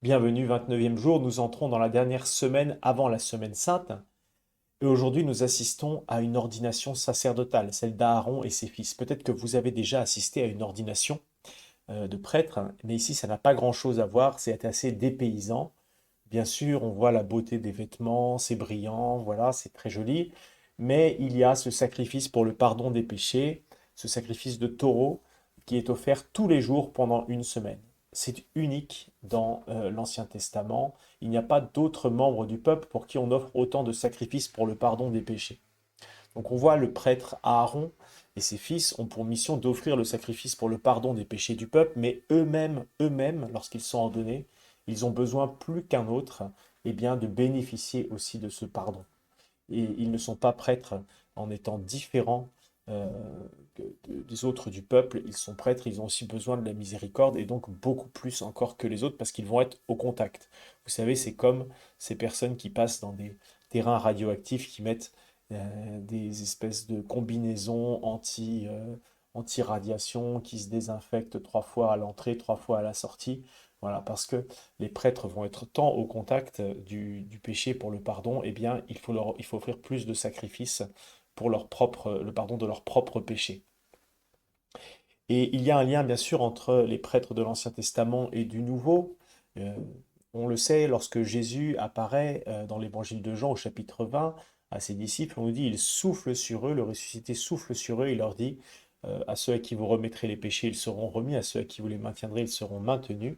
Bienvenue, 29e jour, nous entrons dans la dernière semaine avant la semaine sainte. Et aujourd'hui, nous assistons à une ordination sacerdotale, celle d'Aaron et ses fils. Peut-être que vous avez déjà assisté à une ordination de prêtre, hein, mais ici, ça n'a pas grand-chose à voir, c'est assez dépaysant. Bien sûr, on voit la beauté des vêtements, c'est brillant, voilà, c'est très joli, mais il y a ce sacrifice pour le pardon des péchés, ce sacrifice de taureau qui est offert tous les jours pendant une semaine. C'est unique dans l'Ancien Testament. Il n'y a pas d'autres membres du peuple pour qui on offre autant de sacrifices pour le pardon des péchés. Donc on voit le prêtre Aaron et ses fils ont pour mission d'offrir le sacrifice pour le pardon des péchés du peuple, mais eux-mêmes, lorsqu'ils sont ordonnés, ils ont besoin plus qu'un autre, eh bien, de bénéficier aussi de ce pardon. Et ils ne sont pas prêtres en étant différents euh, des autres du peuple. Ils sont prêtres, ils ont aussi besoin de la miséricorde et donc beaucoup plus encore que les autres parce qu'ils vont être au contact. Vous savez, c'est comme ces personnes qui passent dans des terrains radioactifs qui mettent des espèces de combinaisons anti-radiation qui se désinfectent 3 fois à l'entrée, 3 fois à la sortie. Voilà, parce que les prêtres vont être tant au contact du péché pour le pardon, eh bien, il faut offrir plus de sacrifices pour le pardon de leur propre péché. Et il y a un lien, bien sûr, entre les prêtres de l'Ancien Testament et du Nouveau. Euh, on le sait, lorsque Jésus apparaît dans l'Évangile de Jean au chapitre 20 à ses disciples, on nous dit, il souffle sur eux, le ressuscité souffle sur eux, il leur dit, à ceux à qui vous remettrez les péchés, ils seront remis, à ceux à qui vous les maintiendrez, ils seront maintenus.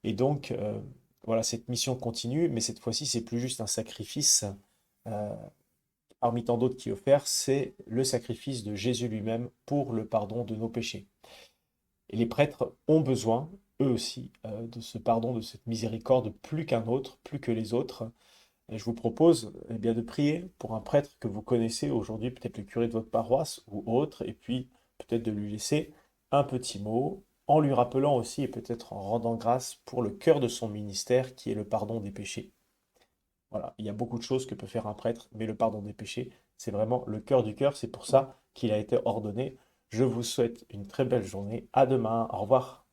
Et donc, voilà, cette mission continue, mais cette fois-ci, c'est plus juste un sacrifice euh, parmi tant d'autres qui est offert, c'est le sacrifice de Jésus lui-même pour le pardon de nos péchés. Et les prêtres ont besoin, eux aussi, de ce pardon, de cette miséricorde plus qu'un autre, plus que les autres. Et je vous propose eh bien, de prier pour un prêtre que vous connaissez aujourd'hui, peut-être le curé de votre paroisse ou autre, et puis peut-être de lui laisser un petit mot, en lui rappelant aussi et peut-être en rendant grâce pour le cœur de son ministère, qui est le pardon des péchés. Voilà, il y a beaucoup de choses que peut faire un prêtre, mais le pardon des péchés, c'est vraiment le cœur du cœur, c'est pour ça qu'il a été ordonné. Je vous souhaite une très belle journée, à demain, au revoir.